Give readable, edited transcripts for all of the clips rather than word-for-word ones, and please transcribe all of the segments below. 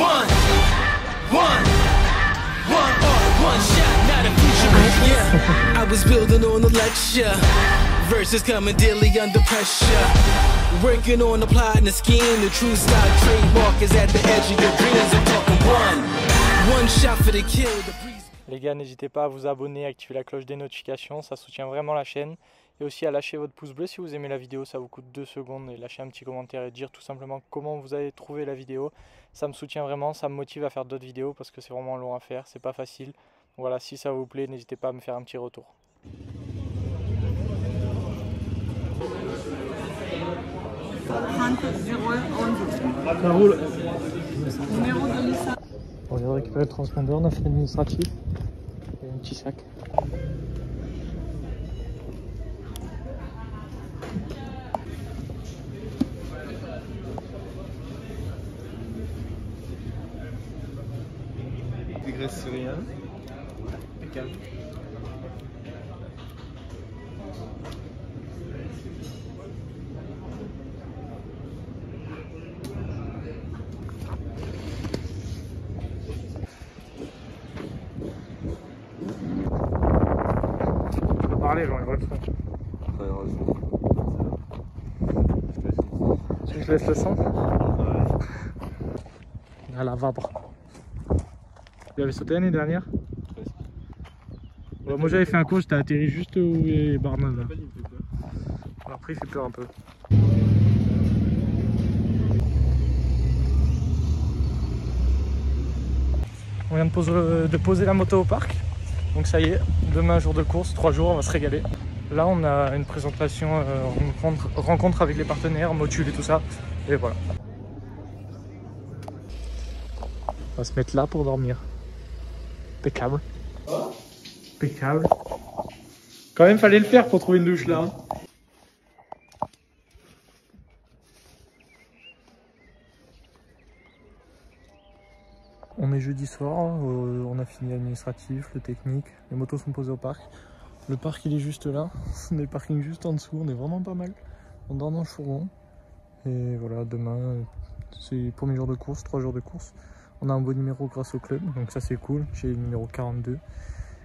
One shot, not a future. Yeah, I was building on a lecture. Verses coming daily under pressure. Working on applying the scheme. The true style trademark is at the edge of your dreams. I'm talking one shot for the kill. Les gars, n'hésitez pas à vous abonner, à activer la cloche des notifications, ça soutient vraiment la chaîne. Et aussi à lâcher votre pouce bleu si vous aimez la vidéo, ça vous coûte 2 secondes. Et lâcher un petit commentaire et dire tout simplement comment vous avez trouvé la vidéo. Ça me soutient vraiment, ça me motive à faire d'autres vidéos parce que c'est vraiment long à faire, c'est pas facile. Voilà, si ça vous plaît, n'hésitez pas à me faire un petit retour. Ça roule. On vient de récupérer le transpondeur, on a fait l'administratif et un petit sac. Dégraisse rien. Calme. Parler, j'en ai pas le son. Tu veux que je laisse le son? Ouais. À la vabre. Tu avais sauté l'année dernière? Ouais, moi j'avais fait un cours, j'étais atterri juste où il y a les barman là. Après il fait peur un peu. On vient de poser la moto au parc. Donc ça y est, demain jour de course, 3 jours, on va se régaler. Là on a une présentation, rencontre avec les partenaires, motul et tout ça. Et voilà. On va se mettre là pour dormir. Impeccable. Impeccable. Quand même fallait le faire pour trouver une douche là. Hein. On est jeudi soir, on a fini l'administratif, le technique, les motos sont posées au parc. Le parc il est juste là, on a le parking juste en dessous, on est vraiment pas mal. On dort dans le fourgon. Et voilà, demain c'est le premier jour de course, 3 jours de course. On a un beau numéro grâce au club, donc ça c'est cool. J'ai le numéro 42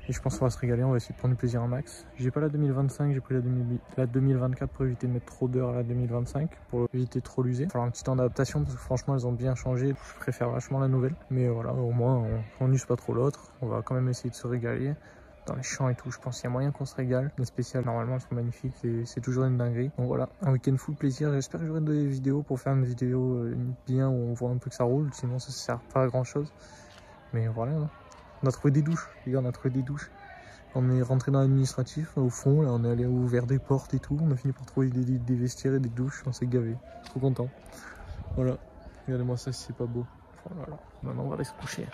et je pense qu'on va se régaler, on va essayer de prendre du plaisir un max. J'ai pas la 2025, j'ai pris la 2024 pour éviter de mettre trop d'heures à la 2025, pour éviter de trop l'user. Il va falloir un petit temps d'adaptation parce que franchement elles ont bien changé, je préfère vachement la nouvelle. Mais voilà, au moins on n'use pas trop l'autre, on va quand même essayer de se régaler. Dans les champs et tout, je pense qu'il y a moyen qu'on se régale. Les spéciales, normalement, elles sont magnifiques et c'est toujours une dinguerie. Donc voilà, un week-end full plaisir. J'espère que j'aurai des vidéos pour faire une vidéo bien où on voit un peu que ça roule. Sinon, ça ne sert pas à grand chose. Mais voilà, on a trouvé des douches. Les gars, on a trouvé des douches. On est rentré dans l'administratif, au fond, là, on est allé ouvrir des portes et tout. On a fini par trouver des vestiaires et des douches. On s'est gavé. Trop content. Voilà. Regardez-moi ça si c'est pas beau. Voilà. Maintenant, on va aller se coucher.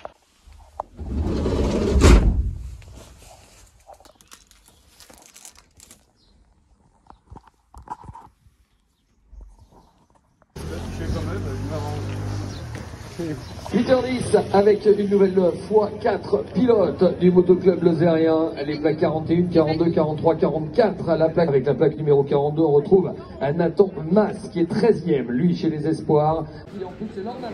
« 8h10 avec une nouvelle x4 pilote du motoclub Lozérien. Les plaques 41, 42, 43, 44. À la plaque, avec la plaque numéro 42, on retrouve un Nathan Mas qui est 13e, lui chez les Espoirs. Et en plus, c'est normal.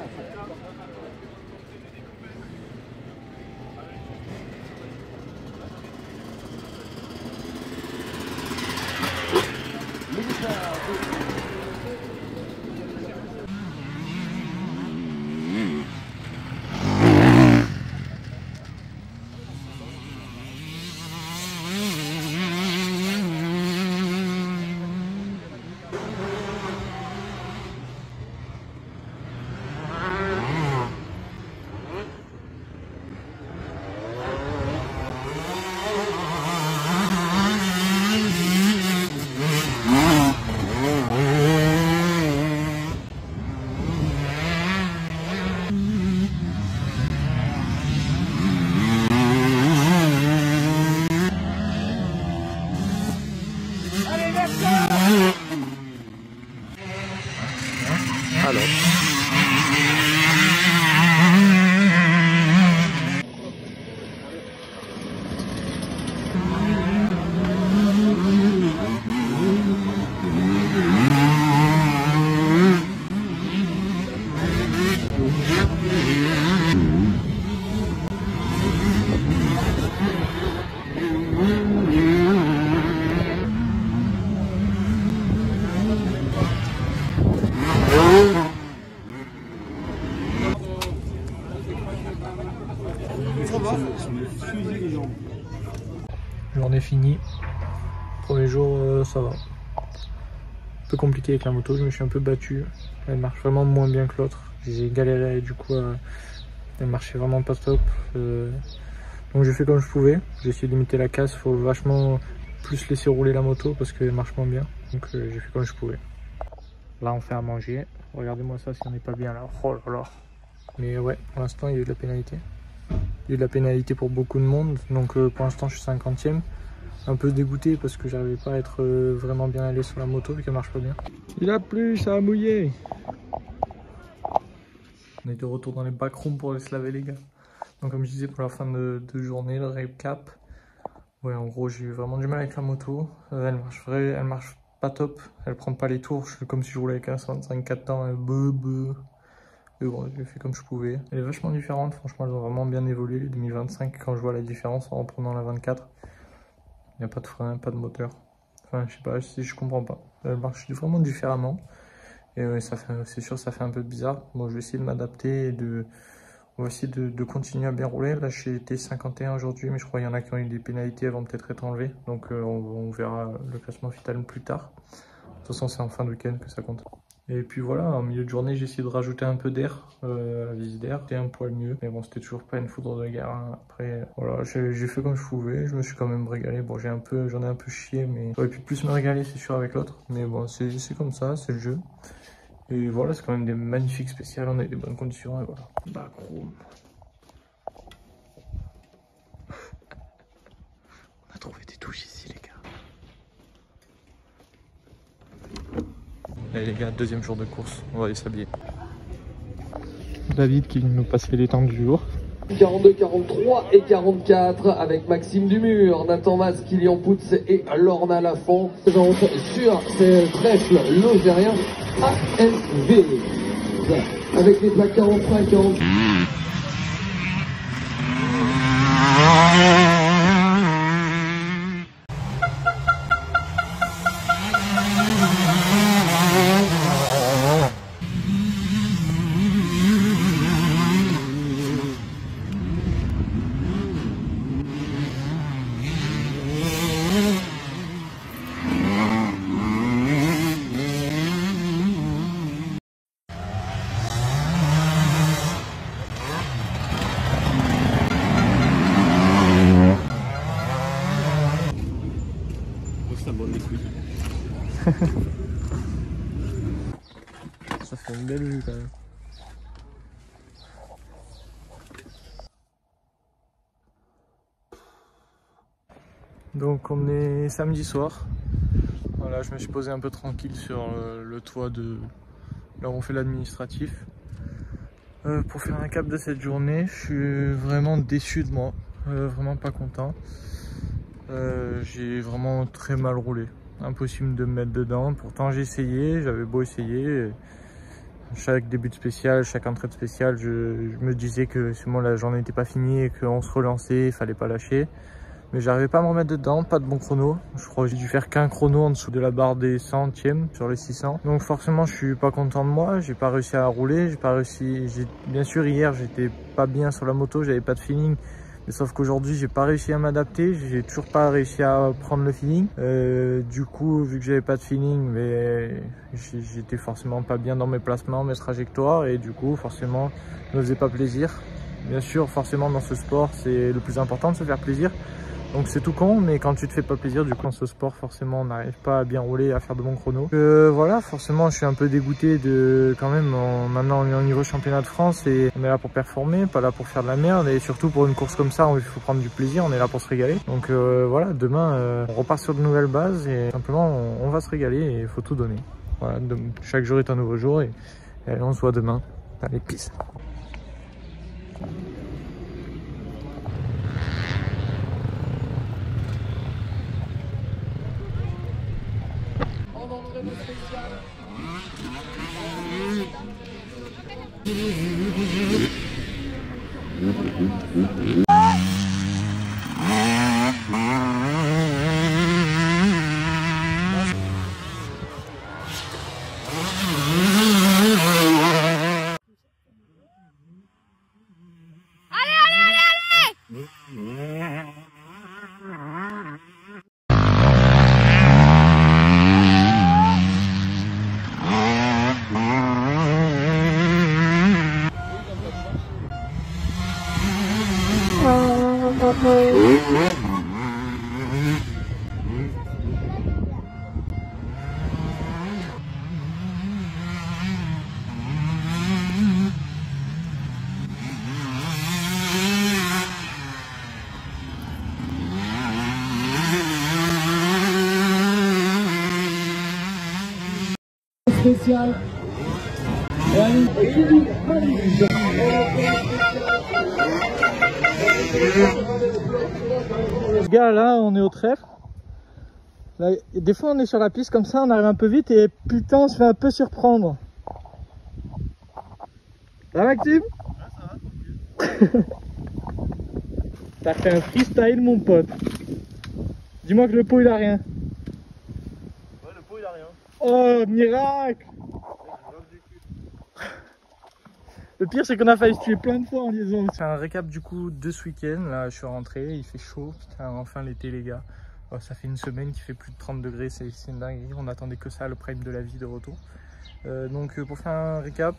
Journée finie. Premier jour, ça va. Un peu compliqué avec la moto, je me suis un peu battu. Elle marche vraiment moins bien que l'autre. J'ai galéré du coup, elle marchait vraiment pas top. Donc j'ai fait comme je pouvais. J'ai essayé de limiter la casse, il faut vachement plus laisser rouler la moto parce qu'elle marche moins bien. Donc j'ai fait comme je pouvais. Là on fait à manger. Regardez-moi ça si on n'est pas bien là. Oh là là. Mais ouais, pour l'instant il y a eu de la pénalité. Il y a eu de la pénalité pour beaucoup de monde. Donc pour l'instant je suis 50e. Un peu dégoûté parce que j'arrivais pas à être vraiment bien allé sur la moto et qu'elle marche pas bien. Il a plu, ça a mouillé. On est de retour dans les backrooms pour aller se laver les gars. Donc comme je disais pour la fin de journée, le recap. Ouais en gros j'ai eu vraiment du mal avec la moto. Elle marche pas top. Elle prend pas les tours. Je fais comme si je roulais avec un 125 4 temps. Et bon j'ai fait comme je pouvais. Elle est vachement différente. Franchement elles ont vraiment bien évolué les 2025 quand je vois la différence en reprenant la 24. Il n'y a pas de frein, pas de moteur. Enfin, je sais pas, je comprends pas. Elle marche vraiment différemment. Et ouais, c'est sûr, ça fait un peu bizarre. Bon, je vais essayer de m'adapter et on va essayer de continuer à bien rouler. Là, j'ai été 51 aujourd'hui, mais je crois qu'il y en a qui ont eu des pénalités, elles vont peut-être être enlevées. Donc, on verra le classement final plus tard. De toute façon, c'est en fin de week-end que ça compte. Et puis voilà, en milieu de journée, j'ai essayé de rajouter un peu d'air, la visite d'air. C'était un poil mieux, mais bon, c'était toujours pas une foudre de guerre. Hein. Après, voilà, j'ai fait comme je pouvais, je me suis quand même régalé. Bon, j'en ai un peu chié, mais j'aurais pu plus me régaler, c'est sûr, avec l'autre. Mais bon, c'est comme ça, c'est le jeu. Et voilà, c'est quand même des magnifiques spéciales, on a eu des bonnes conditions, et voilà. Backroom. On a trouvé des touches ici, les gars. Allez les gars, deuxième jour de course, on va aller s'habiller. David qui vient nous passer les temps du jour. 42, 43 et 44 avec Maxime Dumur, Nathan Mas, Kylian Poutz et Lorna Lafont. Présente sur ces trèfles lozériens ASV avec les plaques 45 40. Ça fait une belle vue quand même. Donc on est samedi soir. Voilà, je me suis posé un peu tranquille sur le toit de là où on fait l'administratif. Pour faire un cap de cette journée, je suis vraiment déçu de moi, vraiment pas content. J'ai vraiment très mal roulé. Impossible de me mettre dedans. Pourtant j'ai essayé, j'avais beau essayer. Chaque début de spécial, chaque entrée de spécial, je me disais que moi la journée n'était pas finie et qu'on se relançait, il fallait pas lâcher. Mais j'arrivais pas à me remettre dedans, pas de bon chrono. Je crois que j'ai dû faire qu'un chrono en dessous de la barre des centièmes sur les 600. Donc forcément je suis pas content de moi, j'ai pas réussi à rouler, bien sûr hier j'étais pas bien sur la moto, j'avais pas de feeling. Mais sauf qu'aujourd'hui j'ai pas réussi à m'adapter, j'ai toujours pas réussi à prendre le feeling. Du coup vu que j'avais pas de feeling, mais j'étais forcément pas bien dans mes placements, mes trajectoires, et du coup forcément ça me faisait pas plaisir. Bien sûr forcément dans ce sport c'est le plus important de se faire plaisir. Donc c'est tout con, mais quand tu te fais pas plaisir, du coup dans ce sport forcément on n'arrive pas à bien rouler, à faire de bons chronos. Voilà, forcément je suis un peu dégoûté de quand même, maintenant on est au niveau championnat de France et on est là pour performer, pas là pour faire de la merde, et surtout pour une course comme ça où il faut prendre du plaisir, on est là pour se régaler. Donc voilà, demain on repart sur de nouvelles bases et simplement on va se régaler et il faut tout donner. Voilà, chaque jour est un nouveau jour et on se voit demain. Allez, peace. Allez, allez, allez, allez! Spécial. Les gars, là on est au trèfle. Là, des fois on est sur la piste comme ça, on arrive un peu vite et putain on se fait un peu surprendre. Ça va Maxime? Ouais, ça va. T'as fait un freestyle mon pote. Dis-moi que le pot il a rien. Ouais, le pot il a rien. Oh miracle! Le pire c'est qu'on a failli se tuer plein de fois en liaison. C'est un récap du coup de ce week-end. Là je suis rentré, il fait chaud. Putain, enfin l'été les gars. Oh, ça fait une semaine qu'il fait plus de 30 degrés, c'est une dinguerie. On attendait que ça, le prime de la vie de retour. Donc pour faire un récap,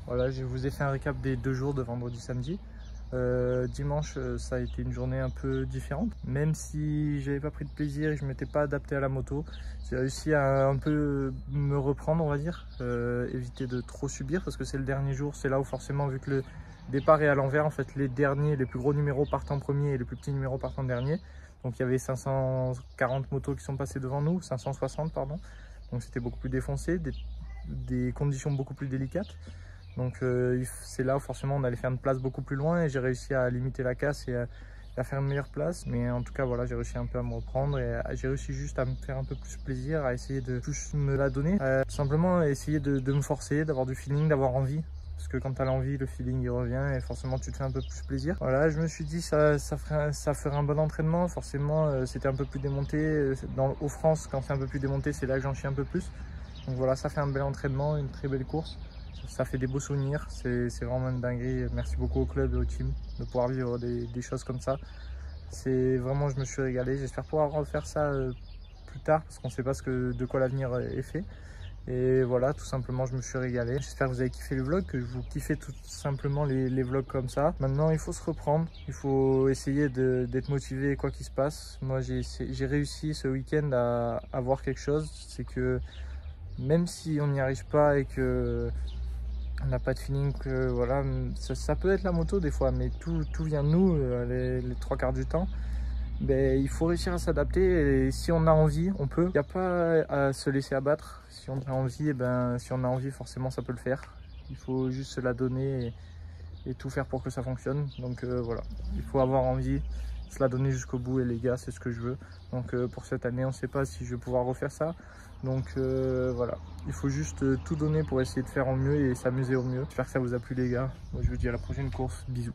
voilà, je vous ai fait un récap des 2 jours de vendredi samedi. Dimanche ça a été une journée un peu différente, même si j'avais pas pris de plaisir et je m'étais pas adapté à la moto. J'ai réussi à un peu me reprendre, on va dire, éviter de trop subir parce que c'est le dernier jour, c'est là où forcément, vu que le départ est à l'envers, en fait les plus gros numéros partent en premier et les plus petits numéros partent en dernier. Donc il y avait 540 motos qui sont passées devant nous, 560 pardon, donc c'était beaucoup plus défoncé, des conditions beaucoup plus délicates. Donc c'est là où forcément on allait faire une place beaucoup plus loin et j'ai réussi à limiter la casse et à faire une meilleure place. Mais en tout cas voilà, j'ai réussi un peu à me reprendre et j'ai réussi juste à me faire un peu plus plaisir, à essayer de plus me la donner. Tout simplement essayer de me forcer, d'avoir du feeling, d'avoir envie. Parce que quand tu as l'envie, le feeling il revient et forcément tu te fais un peu plus plaisir. Voilà, je me suis dit ça ferait un bon entraînement. Forcément c'était un peu plus démonté. Au France, quand c'est un peu plus démonté, c'est là que j'en chie un peu plus. Donc voilà, ça fait un bel entraînement, une très belle course. Ça fait des beaux souvenirs, c'est vraiment une dinguerie. Merci beaucoup au club et au team de pouvoir vivre des choses comme ça. C'est vraiment, je me suis régalé. J'espère pouvoir refaire ça plus tard parce qu'on ne sait pas de quoi l'avenir est fait. Et voilà, tout simplement, je me suis régalé. J'espère que vous avez kiffé le vlog, que vous kiffez tout simplement les vlogs comme ça. Maintenant, il faut se reprendre. Il faut essayer d'être motivé quoi qu'il se passe. Moi, j'ai réussi ce week-end à voir quelque chose. C'est que même si on n'y arrive pas et que on n'a pas de feeling, que voilà, ça peut être la moto des fois, mais tout vient de nous les 3/4 du temps. Ben, il faut réussir à s'adapter et si on a envie, on peut. Il n'y a pas à se laisser abattre. Si on a envie, si on a envie, forcément ça peut le faire. Il faut juste se la donner et tout faire pour que ça fonctionne. Donc voilà, il faut avoir envie, se la donner jusqu'au bout et les gars, c'est ce que je veux. Donc pour cette année, on ne sait pas si je vais pouvoir refaire ça. Donc voilà, il faut juste tout donner pour essayer de faire au mieux et s'amuser au mieux. J'espère que ça vous a plu les gars. Moi je vous dis à la prochaine course, bisous.